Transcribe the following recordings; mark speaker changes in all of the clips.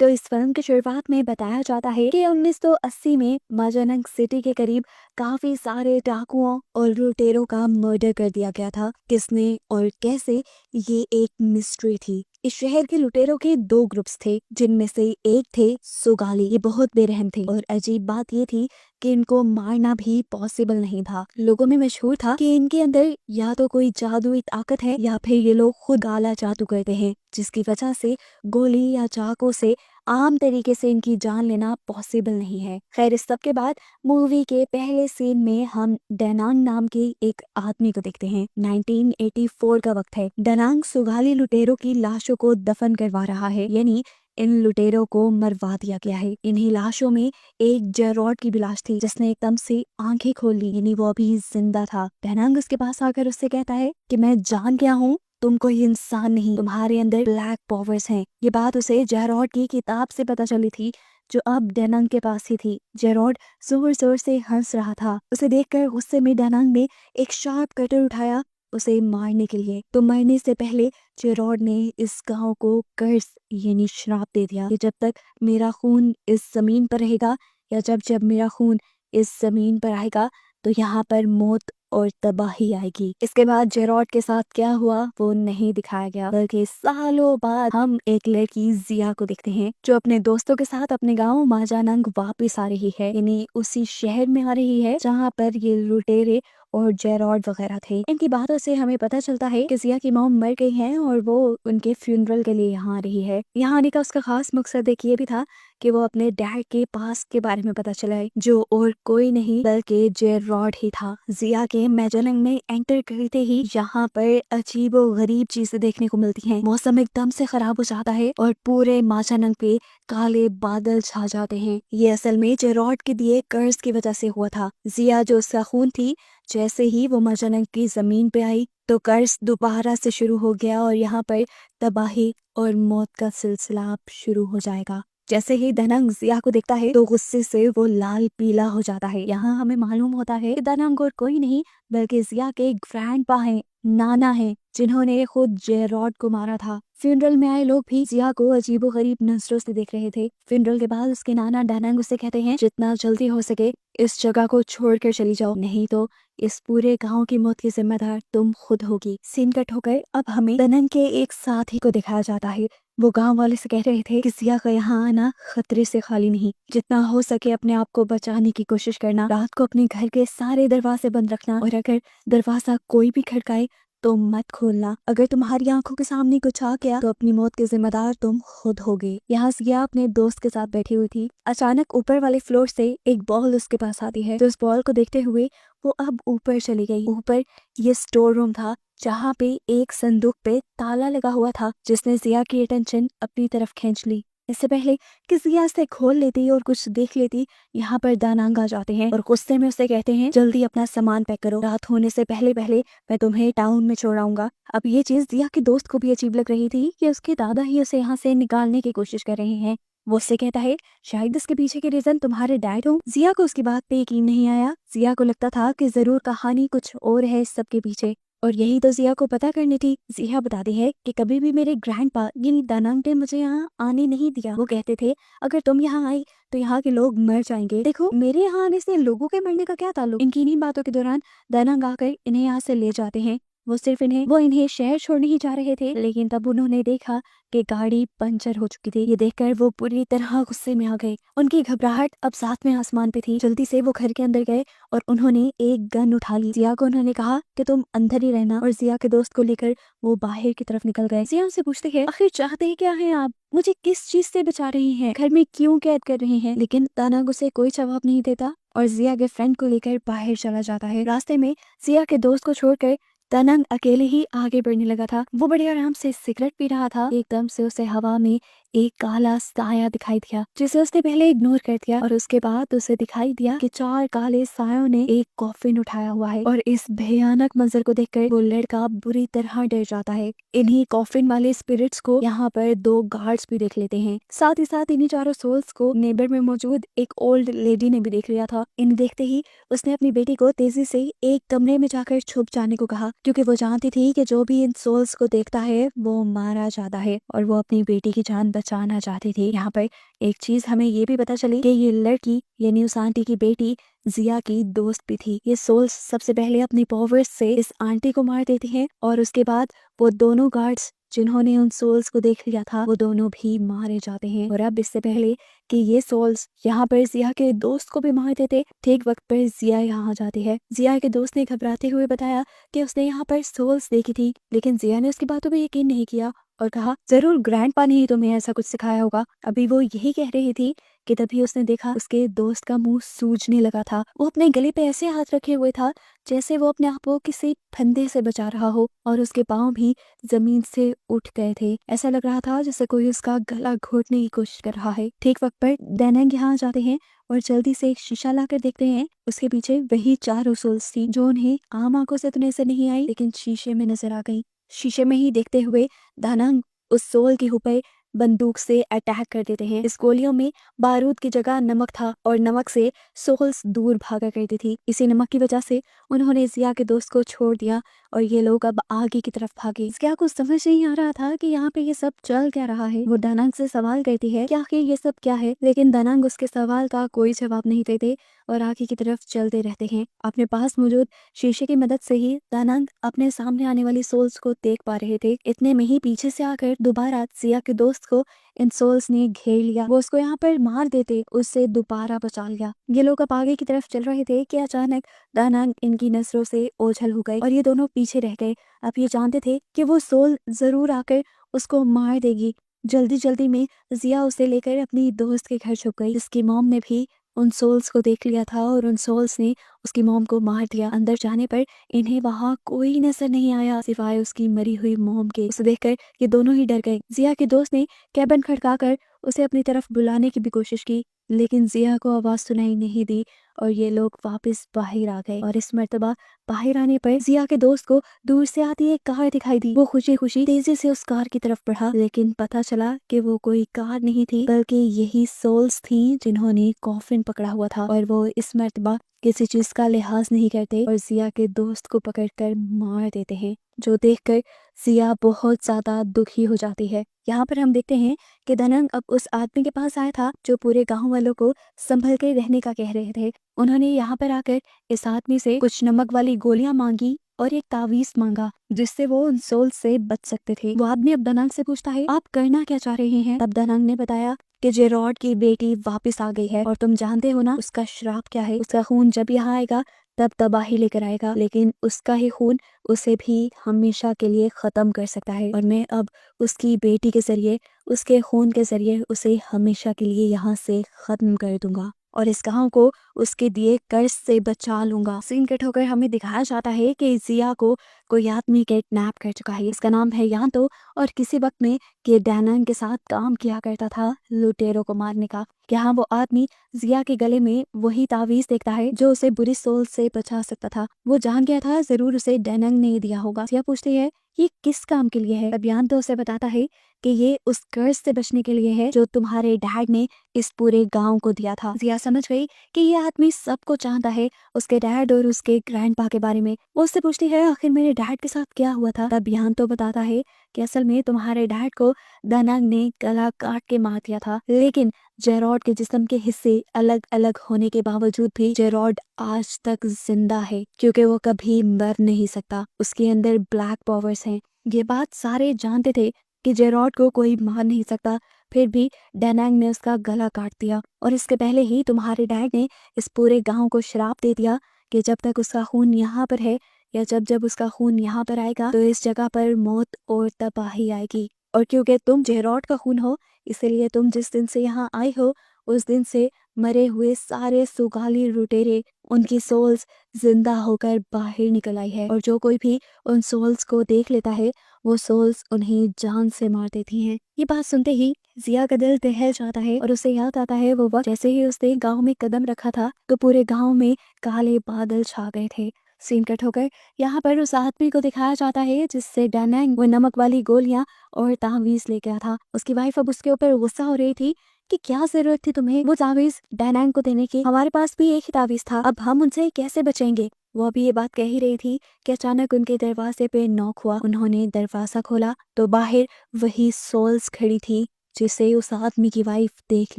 Speaker 1: तो इस फिल्म की शुरुआत में बताया जाता है कि 1980 में माजानंग सिटी के करीब काफी सारे डाकुओं और लुटेरों का मर्डर कर दिया गया था। किसने और कैसे, ये एक मिस्ट्री थी। इस शहर के लुटेरों के दो ग्रुप्स थे, जिनमें से एक थे सुगाली। ये बहुत बेरहम थे और अजीब बात ये थी कि इनको मारना भी पॉसिबल नहीं था। लोगों में मशहूर था कि इनके अंदर या तो कोई जादुई ताकत है या फिर ये लोग खुद काला जादू करते हैं, जिसकी वजह से गोली या चाकू से आम तरीके से इनकी जान लेना पॉसिबल नहीं है। खैर, इस सब के बाद मूवी के पहले सीन में हम डेनांग नाम के एक आदमी को देखते हैं। 1984 का वक्त है। डेनांग सुगाली लुटेरों की लाशों को दफन करवा रहा है, यानी इन लुटेरों को मरवा दिया गया है। इन्हीं लाशों में एक जेरॉड की भी लाश थी, जिसने एकदम से आंखें खोल ली, यानी वो अभी जिंदा था। डेनांग उसके पास आकर उससे कहता है कि मैं जान गया हूँ, तुम कोई इंसान नहीं, तुम्हारे अंदर ब्लैक पावर्स हैं। ये बात उसे जेरॉड की किताब से पता चली थी, जो अब डेनांग के पास ही थी। जेरॉड जोर जोर से हंस रहा था। उसे देखकर गुस्से में डेनांग ने एक शार्प कटर उठाया उसे मारने के लिए। तो मरने से पहले जेरॉड ने इस गांव को कर्ज यानी श्राप दे दिया कि जब तक मेरा खून इस जमीन पर रहेगा या जब जब मेरा खून इस जमीन पर आएगा तो यहाँ पर मौत और तबाही आएगी। इसके बाद जेरॉड के साथ क्या हुआ वो नहीं दिखाया गया, बल्कि सालों बाद हम एक लड़की जिया को देखते हैं, जो अपने दोस्तों के साथ अपने गांव माजानंग वापस आ रही है, यानी उसी शहर में आ रही है जहाँ पर ये लुटेरे और जेरॉड वगैरह थे। इनकी बातों से हमें पता चलता है कि जिया की मॉम मर गई है और वो उनके फ्यूनरल के लिए यहाँ आ रही है। यहाँ आने का उसका खास मकसद एक ये भी था कि वो अपने डैड के पास के बारे में पता चलाए, जो और कोई नहीं बल्कि जेरॉड ही था। जिया के मैजानंग में एंटर करते ही यहाँ पर अजीबो गरीब चीजें देखने को मिलती हैं। मौसम एकदम से खराब हो जाता है और पूरे माजानंग पे काले बादल छा जाते हैं। ये असल में जेरॉड के दिए कर्ज की वजह से हुआ था। जिया जो उसका खून थी, जैसे ही वो माजानंग की जमीन पे आई तो कर्ज दोबारा से शुरू हो गया और यहाँ पर तबाही और मौत का सिलसिला अब शुरू हो जाएगा। जैसे ही डेनांग जिया को देखता है तो गुस्से से वो लाल पीला हो जाता है। यहाँ हमें मालूम होता है कि डेनांग और कोई नहीं बल्कि जिया के ग्रैंडपा हैं, नाना हैं, जिन्होंने खुद जेरॉड को मारा था। फ्यूनरल में आए लोग भी जिया को अजीबो गरीब नजरों से देख रहे थे। फ्यूनरल के बाद उसके नाना डेनांग उससे कहते हैं, जितना जल्दी हो सके इस जगह को छोड़कर चली जाओ, नहीं तो इस पूरे गांव की मौत की जिम्मेदार तुम खुद होगी। सीन कट होकर अब हमें डेनांग के एक साथी को दिखाया जाता है। वो गांव वाले से कह रहे थे कि जिया का यहाँ आना खतरे से खाली नहीं, जितना हो सके अपने आप को बचाने की कोशिश करना, रात को अपने घर के सारे दरवाजे बंद रखना और अगर दरवाजा कोई भी खड़काए तो मत खोलना। अगर तुम्हारी आंखों के सामने कुछ आ गया तो अपनी मौत के जिम्मेदार तुम खुद होगे। यहाँ जिया अपने दोस्त के साथ बैठी हुई थी। अचानक ऊपर वाले फ्लोर से एक बॉल उसके पास आती है, तो उस बॉल को देखते हुए वो अब ऊपर चली गई। ऊपर ये स्टोर रूम था जहाँ पे एक संदूक पे ताला लगा हुआ था, जिसने जिया की अटेंशन अपनी तरफ खींच ली। इससे पहले कि जिया से खोल लेती और कुछ देख लेती, यहाँ पर डेनांग आ जाते हैं और गुस्से में उसे कहते हैं, जल्दी अपना सामान पैक करो, रात होने से पहले पहले मैं तुम्हें टाउन में छोड़ आऊंगा। अब ये चीज जिया के दोस्त को भी अजीब लग रही थी कि उसके दादा ही उसे यहाँ से निकालने की कोशिश कर रहे हैं। वो उससे कहता है, शायद इसके पीछे के रीजन तुम्हारे डैड हो। जिया को उसकी बात पे यकीन नहीं आया। जिया को लगता था कि जरूर कहानी कुछ और है इस सब के पीछे, और यही तो जिया को पता करनी थी। जिया बताती है कि कभी भी मेरे ग्रैंडपा यानी डेनांग ने मुझे यहाँ आने नहीं दिया। वो कहते थे, अगर तुम यहाँ आई तो यहाँ के लोग मर जाएंगे। देखो, मेरे यहाँ आने से लोगों के मरने का क्या ताल्लुक। इनकी इन्हीं बातों के दौरान डेनांग आकर इन्हें यहाँ से ले जाते हैं। वो इन्हें शहर छोड़ने ही जा रहे थे, लेकिन तब उन्होंने देखा कि गाड़ी पंचर हो चुकी थी। ये देखकर वो पूरी तरह गुस्से में आ गए। उनकी घबराहट अब साथ में आसमान पे थी। जल्दी से वो घर के अंदर गए और उन्होंने एक गन उठा ली। जिया को उन्होंने कहा कि तुम अंदर ही रहना, और जिया के दोस्त को लेकर वो बाहर की तरफ निकल गए। जिया उनसे पूछते हैं, आखिर चाहते क्या हैं आप, मुझे किस चीज से बचा रही हैं, घर में क्यों कैद कर रही हैं? लेकिन डेनांग उसे कोई जवाब नहीं देता और जिया के फ्रेंड को लेकर बाहर चला जाता है। रास्ते में जिया के दोस्त को छोड़कर डेनांग अकेले ही आगे बढ़ने लगा था। वो बड़े आराम से सिगरेट पी रहा था। एकदम से उसे हवा में एक काला साया दिखाई दिया, जिसे उसने पहले इग्नोर कर दिया, और उसके बाद उसे दिखाई दिया कि चार काले सायों ने एक कॉफिन उठाया हुआ है। और इस भयानक मंजर को देखकर वो लड़का बुरी तरह डर जाता है। इन्हीं कॉफिन वाले स्पिरिट्स को यहाँ पर दो गार्ड्स भी देख लेते हैं। साथ ही साथ इन्हीं चारों सोल्स को नेबर में मौजूद एक ओल्ड लेडी ने भी देख लिया था। इन्हें देखते ही उसने अपनी बेटी को तेजी से एक कमरे में जाकर छुप जाने को कहा, क्योंकि वो जानती थी कि जो भी इन सोल्स को देखता है वो मारा जाता है और वो अपनी बेटी की जान बचाना चाहती थी। यहाँ पर एक चीज हमें ये भी पता चली कि ये लड़की यानी उस आंटी की बेटी जिया की दोस्त भी थी। ये सोल्स सबसे पहले अपनी पावर्स से इस आंटी को मार देती हैं और उसके बाद वो दोनों गार्ड्स जिन्होंने उन सोल्स को देख लिया था वो दोनों भी मारे जाते हैं। और अब इससे पहले कि ये सोल्स यहाँ पर जिया के दोस्त को भी मार देते, ठीक वक्त पर जिया यहाँ आ जाती है। जिया के दोस्त ने घबराते हुए बताया कि उसने यहाँ पर सोल्स देखी थी, लेकिन जिया ने उसकी बातों पर यकीन नहीं किया और कहा जरूर ग्रैंडपा ने ही तुम्हें ऐसा कुछ सिखाया होगा। अभी वो यही कह रही थी कि तभी उसने देखा उसके दोस्त का मुंह सूजने लगा था। वो अपने गले पे ऐसे हाथ रखे हुए था जैसे वो अपने आप को किसी फंदे से बचा रहा हो और उसके पांव भी जमीन से उठ गए थे। ऐसा लग रहा था जैसे कोई उसका गला घोटने की कोशिश कर रहा है। ठीक वक्त पर डैनंग यहाँ आ जाते हैं और जल्दी से एक शीशा लाकर देखते हैं। उसके पीछे वही 4 रसूल्स थी जो उन्हें आम आंखों से तो नजर नहीं आई, लेकिन शीशे में नजर आ गई। शीशे में ही देखते हुए दानंग उस सोल के ऊपर बंदूक से अटैक कर देते हैं। इस गोलियों में बारूद की जगह नमक था और नमक से सोल्स दूर भागा करती थी। इसी नमक की वजह से उन्होंने जिया के दोस्त को छोड़ दिया और ये लोग अब आगे की तरफ भागे। जिया को समझ नहीं आ रहा था कि यहाँ पे ये सब चल क्या रहा है। वो दानंग से सवाल करती है कि आखिर ये सब क्या है, लेकिन दानंग उसके सवाल का कोई जवाब नहीं देते और आगे की तरफ चलते रहते हैं। अपने पास मौजूद शीशे की मदद से ही दानंग अपने सामने आने वाली सोल्स को देख पा रहे थे। इतने में ही पीछे से आकर दोबारा जिया के दोस्त को इन सोल्स ने घेर लिया। वो उसको यहाँ पर मार देते, उससे दोबारा बचा लिया। ये लोग अब आगे की तरफ चल रहे थे कि अचानक दानंग इनकी नजरों से ओझल हो गए और ये दोनों पीछे रह गए। अब ये जानते थे कि वो सोल जरूर आकर उसको मार देगी। जल्दी जल्दी में जिया उसे लेकर अपनी दोस्त के घर छुप गई। जिसकी मॉम ने भी उन सोल्स को देख लिया था और उन सोल्स ने उसकी मॉम को मार दिया। अंदर जाने पर इन्हें वहां कोई नजर नहीं आया सिवाय उसकी मरी हुई मॉम के। उसे देखकर ये दोनों ही डर गए। जिया के दोस्त ने कैबिन खड़काकर उसे अपनी तरफ बुलाने की भी कोशिश की, लेकिन जिया को आवाज सुनाई नहीं दी और ये लोग वापस बाहर आ गए। और इस मर्तबा बाहर आने पर जिया के दोस्त को दूर से आती एक कार दिखाई दी। वो खुशी खुशी तेजी से उस कार की तरफ बढ़ा, लेकिन पता चला कि वो कोई कार नहीं थी बल्कि यही सोल्स थी जिन्होंने कॉफिन पकड़ा हुआ था। और वो इस मर्तबा किसी चीज का लिहाज नहीं करते और जिया के दोस्त को पकड़कर मार देते हैं, जो देखकर जिया बहुत ज्यादा दुखी हो जाती है। यहाँ पर हम देखते हैं कि दानंग अब उस आदमी के पास आया था जो पूरे गांव वालों को संभल के रहने का कह रहे थे। उन्होंने यहाँ पर आकर इस आदमी से कुछ नमक वाली गोलियां मांगी और एक तावीज मांगा जिससे वो उन सोल से बच सकते थे। वो आदमी अब दानंग से पूछता है आप करना क्या चाह रहे हैं। तब दानंग ने बताया कि जेरॉड की बेटी वापस आ गई है और तुम जानते हो ना उसका श्राप क्या है। उसका खून जब यहाँ आएगा तब तबाही लेकर आएगा, लेकिन उसका ही खून उसे भी हमेशा के लिए खत्म कर सकता है और मैं अब उसकी बेटी के जरिए, उसके खून के जरिए उसे हमेशा के लिए यहाँ से खत्म कर दूंगा और इस गांव को उसके दिए कर्ज से बचा लूंगा। सीन कट होकर हमें दिखाया जाता है कि जिया को कोई आदमी किडनैप कर चुका है। इसका नाम है यांतो और किसी वक्त में ये डैनंग के साथ काम किया करता था लुटेरों को मारने का। यहाँ वो आदमी जिया के गले में वही तावीज देखता है जो उसे बुरी सोल से बचा सकता था। वो जान गया था जरूर उसे डैनंग ने दिया होगा। जिया पूछती है ये किस काम के लिए है। अभियान तो उसे बताता है कि ये उस कर्ज से बचने के लिए है जो तुम्हारे डैड ने इस पूरे गांव को दिया था। जिया समझ गई कि ये आदमी सबको जानता है उसके डैड और उसके ग्रैंडपा के बारे में। वो उससे पूछती है आखिर मेरे डैड के साथ क्या हुआ था। तब बिहान तो बताता है कि असल में तुम्हारे डैड को दानंग ने गला काट के मार दिया था, लेकिन जेरॉड के जिस्म के हिस्से अलग अलग होने के बावजूद भी जेरॉड आज तक जिंदा है क्योंकि वो कभी मर नहीं सकता। उसके अंदर ब्लैक पावर्स हैं। ये बात सारे जानते थे कि जेरॉड को कोई मार नहीं सकता, फिर भी डैनंग ने उसका गला काट दिया और इसके पहले ही तुम्हारे डैड ने इस पूरे गांव को श्राप दे दिया कि जब तक उसका खून यहाँ पर है या जब जब उसका खून यहाँ पर आएगा तो इस जगह पर मौत और तबाही आएगी। और क्योंकि तुम जेरॉड का खून हो इसलिए तुम जिस दिन से यहाँ आए हो उस दिन से मरे हुए सारे सुगाली लुटेरे उनकी सोल्स जिंदा होकर बाहर निकल आई है और जो कोई भी उन सोल्स को देख लेता है वो सोल्स उन्हें जान से मार देती हैं। ये बात सुनते ही जिया का दिल दहल जाता है और उसे याद आता है वो वक्त जैसे ही उसने गांव में कदम रखा था तो पूरे गांव में काले बादल छा गए थे। सीन कट होकर यहाँ पर उस आदमी को दिखाया जाता है जिससे डैनंग वो नमक वाली गोलियां और तावीज ले गया था। उसकी वाइफ अब उसके ऊपर गुस्सा हो रही थी कि क्या जरूरत थी तुम्हें वो तावीज डैनंग को देने की, हमारे पास भी एक ही तावीज था, अब हम उनसे कैसे बचेंगे। वो अभी ये बात कह ही रही थी कि अचानक उनके दरवाजे पे नॉक हुआ। उन्होंने दरवाजा खोला तो बाहर वही सोल्स खड़ी थी जिसे उस आदमी की वाइफ देख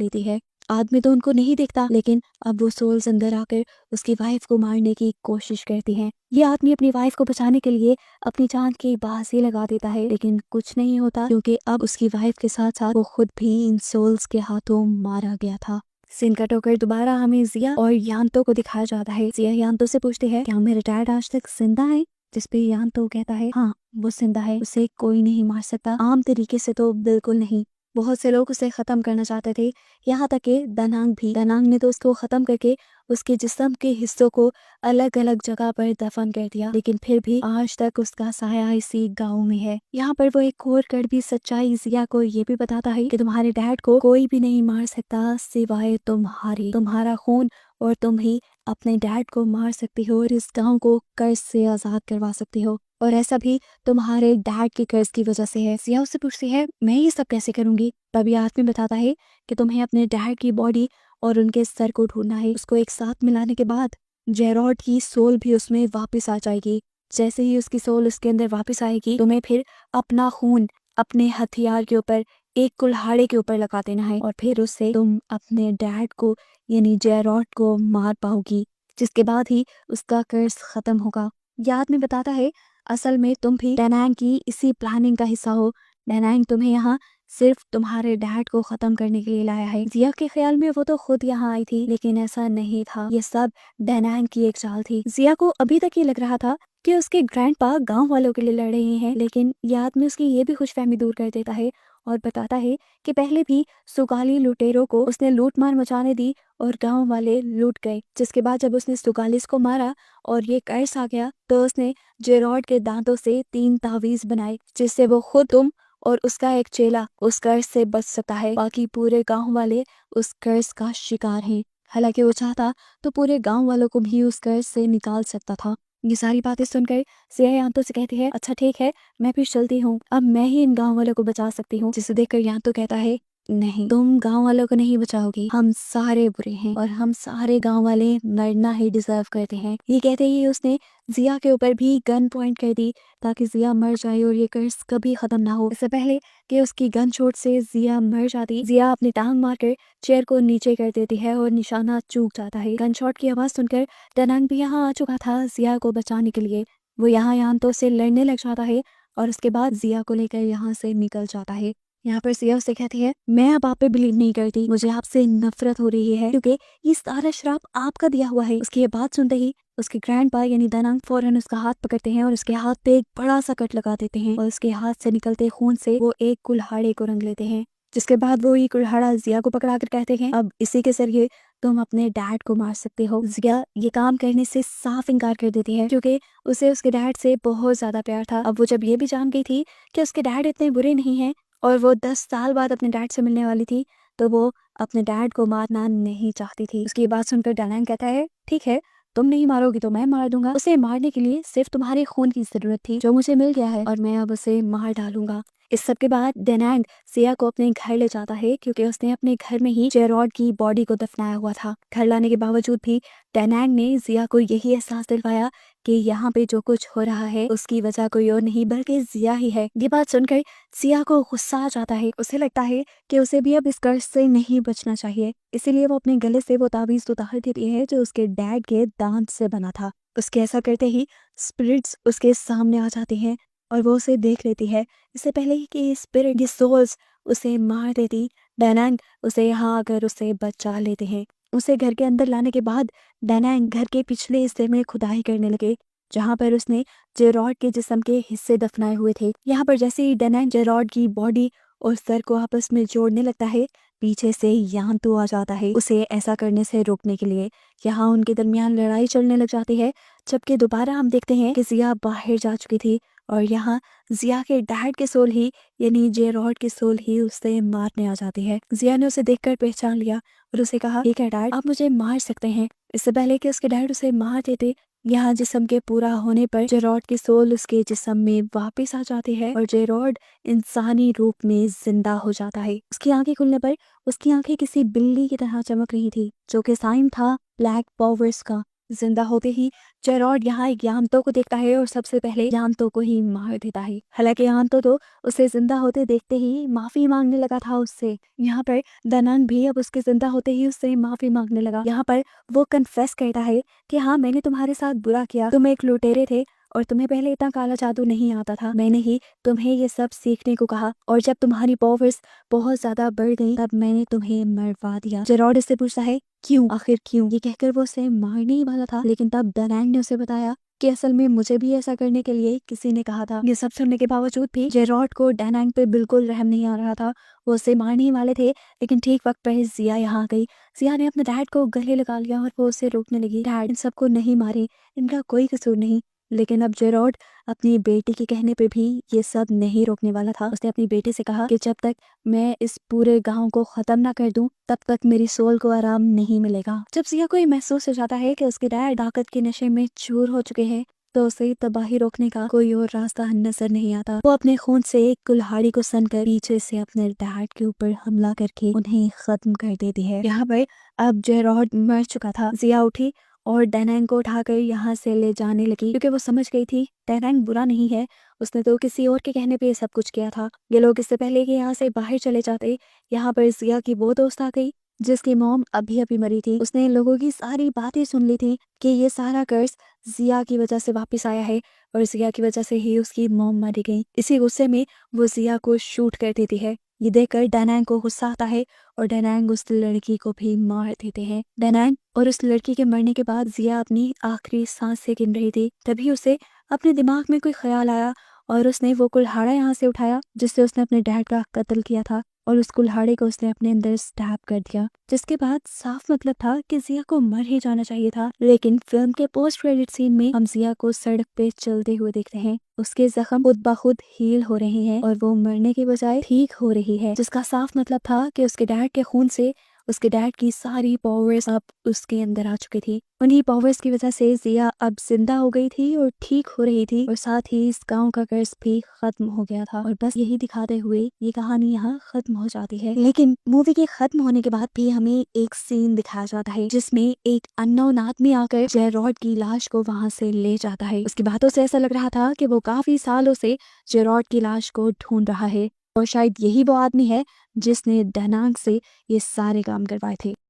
Speaker 1: लेती है। आदमी तो उनको नहीं देखता, लेकिन अब वो सोल्स अंदर आकर उसकी वाइफ को मारने की कोशिश करती हैं। ये आदमी अपनी वाइफ को बचाने के लिए अपनी जान की बाजी लगा देता है, लेकिन कुछ नहीं होता क्योंकि अब उसकी वाइफ के साथ साथ वो खुद भी इन सोल्स के हाथों मारा गया था। सीन कट होकर दोबारा हमें जिया और यान्तो को दिखाया जाता है। जिया यान्तो से पूछती है, क्या मेरे डैड आज तक जिंदा है? जिसपे यान्तो कहता है, हाँ वो जिंदा है, उसे कोई नहीं मार सकता, आम तरीके से तो बिल्कुल नहीं। बहुत से लोग उसे खत्म करना चाहते थे, यहाँ तक कि दनांग भी। दनांग ने तो उसको खत्म करके उसके जिस्म के हिस्सों को अलग अलग जगह पर दफन कर दिया, लेकिन फिर भी आज तक उसका साया इसी गांव में है। यहाँ पर वो एक और कड़वी सच्चाई जिया को ये भी बताता है कि तुम्हारे डैड को कोई भी नहीं मार सकता सिवाय तुम्हारे। तुम्हारा खून और तुम ही अपने डैड को मार सकती हो और इस गांव को कर्ज से आजाद करवा सकती हो, और ऐसा भी तुम्हारे डैड के कर्ज की वजह से है। जिया उससे पूछती है, मैं ये सब कैसे करूंगी? तभी आदमी बताता है कि तुम्हें अपने डैड की बॉडी और उनके सर को ढूंढना है। उसको एक साथ मिलाने के बाद जेरॉड की सोल भी उसमें वापस आ जाएगी। जैसे ही उसकी सोल उसके अंदर वापस आएगी, तुम्हें फिर अपना खून अपने हथियार के ऊपर, एक कुल्हाड़े के ऊपर लगा देना है, और फिर उससे तुम अपने डैड को यानी जेरॉड को मार पाओगी, जिसके बाद ही उसका कर्ज खत्म होगा। याद में बताता है, असल में तुम भी डैनांग की इसी प्लानिंग का हिस्सा हो। डैनांग तुम्हें यहाँ सिर्फ तुम्हारे डैड को खत्म करने के लिए लाया है। जिया के ख्याल में वो तो खुद यहाँ आई थी, लेकिन ऐसा नहीं था। ये सब डैनांग की एक चाल थी। जिया को अभी तक ये लग रहा था कि उसके ग्रैंडपा गांव वालों के लिए लड़ रहे हैं, लेकिन याद में उसकी ये भी खुशफहमी दूर कर देता है और बताता है कि पहले भी सुगाली लुटेरों को उसने लूट मार मचाने दी और गांव वाले लूट गए। जिसके बाद जब उसने सुगालिस को मारा और ये कर्ज आ गया, तो उसने जेरॉड के दांतों से 3 तावीज बनाए, जिससे वो खुद, तुम और उसका एक चेला उस कर्ज से बच सकता है। बाकी पूरे गांव वाले उस कर्ज का शिकार हैं। हालांकि वो चाहता तो पूरे गांव वालों को भी उस कर्ज से निकाल सकता था। ये सारी बातें सुनकर सिया यान्तो से कहती है, अच्छा ठीक है, मैं फिर चलती हूँ, अब मैं ही इन गांव वालों को बचा सकती हूँ। जिसे देखकर यान्तो कहता है, नहीं, तुम गांव वालों को नहीं बचाओगी, हम सारे बुरे हैं और हम सारे गांव वाले मरना ही डिजर्व करते हैं। ये कहते ही उसने जिया के ऊपर भी गन पॉइंट कर दी ताकि जिया मर जाए और ये कर्ज कभी खत्म ना हो। इससे पहले कि उसकी गन शॉट से जिया मर जाती, जिया अपनी टांग मारकर चेयर को नीचे कर देती है और निशाना चूक जाता है। गन शॉट की आवाज सुनकर डनांग भी यहाँ आ चुका था जिया को बचाने के लिए। वो यहाँ यान्तो से लड़ने लग जाता है और उसके बाद जिया को लेकर यहाँ से निकल जाता है। यहाँ पर सिया उससे कहती है, मैं अब आप पे बिलीव नहीं करती, मुझे आपसे नफरत हो रही है क्योंकि ये सारा श्राप आपका दिया हुआ है। उसकी ये बात सुनते ही उसके ग्रैंडपा यानी दनांग फौरन उसका हाथ पकड़ते हैं और उसके हाथ पे एक बड़ा सा कट लगा देते हैं और उसके हाथ से निकलते खून से वो एक कुल्हाड़े को रंग लेते हैं। जिसके बाद वो ये कुल्हाड़ा जिया को पकड़ा कर कहते हैं, अब इसी के जरिए तुम अपने डैड को मार सकते हो। जिया ये काम करने से साफ इनकार कर देती है क्योंकि उसे उसके डैड से बहुत ज्यादा प्यार था। अब वो जब ये भी जान गई थी कि उसके डैड इतने बुरे नहीं हैं और वो 10 साल बाद अपने डैड से मिलने वाली थी, तो वो अपने डैड को मारना नहीं चाहती थी। उसकी बात सुनकर डनांग कहता है, ठीक है, तुम नहीं मारोगी तो मैं मार दूंगा। उसे मारने के लिए सिर्फ तुम्हारे खून की जरूरत थी, जो मुझे मिल गया है और मैं अब उसे मार डालूंगा। इस सब के बाद डनांग सिया को अपने घर ले जाता है क्योंकि उसने अपने घर में ही जेरॉड की बॉडी को दफनाया हुआ था। घर लाने के बावजूद भी डनांग ने जिया को यही एहसास दिलवाया कि यहाँ पे जो कुछ हो रहा है उसकी वजह कोई और नहीं बल्कि जिया ही है। ये बात सुनकर सिया को गुस्सा आ जाता है। उसे लगता है कि उसे भी अब इस कर्ज से नहीं बचना चाहिए, इसीलिए वो अपने गले से वो ताबीज उतार देती है जो उसके डैड के दांत से बना था। उसके ऐसा करते ही स्पिरिट्स उसके सामने आ जाती हैं और वो उसे देख लेती है। इससे पहले ही कि स्पिरिट, ये सोल्स उसे मार देती, डैनांग उसे यहाँ आकर उसे बचा लेते हैं। उसे घर के अंदर लाने के बाद डैनांग घर के पिछले हिस्से में खुदाई करने लगे जहाँ पर उसने जेरॉड के जिस्म के हिस्से दफनाए हुए थे। यहाँ पर जैसे ही डैनांग जेरॉड की बॉडी और सर को आपस में जोड़ने लगता है, पीछे से यान्तो आ जाता है उसे ऐसा करने से रोकने के लिए। यहाँ उनके दरमियान लड़ाई चलने लग जाती है, जबकि दोबारा हम देखते हैं कि जिया बाहर जा चुकी थी और यहाँ जिया के डैड के सोल ही यानी जेरॉड के सोल ही उसे मारने आ जाती है। जिया ने उसे देखकर पहचान लिया और उसे कहा, ठीक है डैड, आप मुझे मार सकते हैं। इससे पहले कि उसके डैड उसे मार देते, यहाँ जिस्म के पूरा होने पर जेरॉड की सोल उसके जिस्म में वापस आ जाती है और जेरॉड इंसानी रूप में जिंदा हो जाता है। उसकी आंखें खुलने पर उसकी आंखें किसी बिल्ली की तरह चमक रही थी, जो कि साइन था ब्लैक पावर्स का। जिंदा होते ही जेरॉड यहाँ एक यांतो को देखता है और सबसे पहले यांतो को ही मार देता है। हालांकि यांतो तो उसे जिंदा होते देखते ही माफी मांगने लगा था उससे। यहाँ पर दानांग भी अब उसके जिंदा होते ही उससे माफी मांगने लगा। यहाँ पर वो कन्फेस करता है कि हाँ, मैंने तुम्हारे साथ बुरा किया, तुम एक लुटेरे थे और तुम्हें पहले इतना काला जादू नहीं आता था। मैंने ही तुम्हें ये सब सीखने को कहा और जब तुम्हारी पावर्स बहुत ज्यादा बढ़ गई तब मैंने तुम्हें मरवा दिया। जेरॉड इससे पूछता है क्यों, आखिर क्यों? ये कहकर वो उसे मारने ही वाला था, लेकिन तब दानांग ने उसे बताया कि असल में मुझे भी ऐसा करने के लिए किसी ने कहा था। ये सब सुनने के बावजूद भी जेरॉड को दानांग पे बिल्कुल रहम नहीं आ रहा था। वो उसे मारने ही वाले थे, लेकिन ठीक वक्त पर जिया यहाँ आ गई। जिया ने अपने डैड को गले लगा लिया और वो उसे रोकने लगी। डैड, इन सबको नहीं मारे, इनका कोई कसूर नहीं। लेकिन अब जेरॉड अपनी बेटी के कहने पे भी ये सब नहीं रोकने वाला था। उसने अपनी बेटी से कहा कि जब तक मैं इस पूरे गांव को खत्म ना कर दूं तब तक मेरी सोल को आराम नहीं मिलेगा। जब जिया को ये महसूस हो जाता है कि उसके डैड ताकत के नशे में चूर हो चुके हैं तो उसे तबाही रोकने का कोई और रास्ता नजर नहीं आता। वो अपने खून से एक कुल्हाड़ी को सनकर पीछे से अपने डैड के ऊपर हमला करके उन्हें खत्म कर देती है। यहाँ पर अब जेरॉड मर चुका था। जिया उठी और दानांग को उठाकर यहाँ से ले जाने लगी, क्योंकि वो समझ गई थी दानांग बुरा नहीं है, उसने तो किसी और के कहने पे ये सब कुछ किया था। ये लोग इससे पहले कि यहाँ से बाहर चले जाते, यहाँ पर जिया की वो दोस्त आ गई जिसकी मॉम अभी अभी मरी थी। उसने इन लोगों की सारी बातें सुन ली थी कि ये सारा कर्ज जिया की वजह से वापस आया है और जिया की वजह से ही उसकी मॉम मारी गई। इसी गुस्से में वो जिया को शूट कर देती है। ये देखकर दानांग को गुस्सा आता है और दानांग उस लड़की को भी मार देते हैं। दानांग और उस लड़की के मरने के बाद जिया अपनी आखिरी सांस से गिन रही थी, तभी उसे अपने दिमाग में कोई ख्याल आया और उसने वो कुल्हाड़ा यहाँ से उठाया जिससे उसने अपने डैड का कत्ल किया था और उस कुल्हाड़े को उसने अपने अंदर स्टैब कर दिया, जिसके बाद साफ मतलब था कि जिया को मर ही जाना चाहिए था। लेकिन फिल्म के पोस्ट क्रेडिट सीन में हम जिया को सड़क पे चलते हुए देखते हैं। उसके जख्म खुद ब खुद हील हो रहे हैं और वो मरने के बजाय ठीक हो रही है, जिसका साफ मतलब था कि उसके डैड के खून से उसके डैड की सारी पावर्स अब उसके अंदर आ चुकी थी। उन्हीं पावर्स की वजह से जिया अब जिंदा हो गई थी और ठीक हो रही थी और साथ ही इस गांव का कर्ज भी खत्म हो गया था। और बस यही दिखाते हुए ये कहानी यहाँ खत्म हो जाती है। लेकिन मूवी के खत्म होने के बाद भी हमें एक सीन दिखाया जाता है जिसमें एक अननोन आदमी आकर जेरॉड की लाश को वहां से ले जाता है। उसकी बातों से ऐसा लग रहा था कि वो काफी सालों से जेरॉड की लाश को ढूंढ रहा है और शायद यही वो आदमी है जिसने दानांग से ये सारे काम करवाए थे।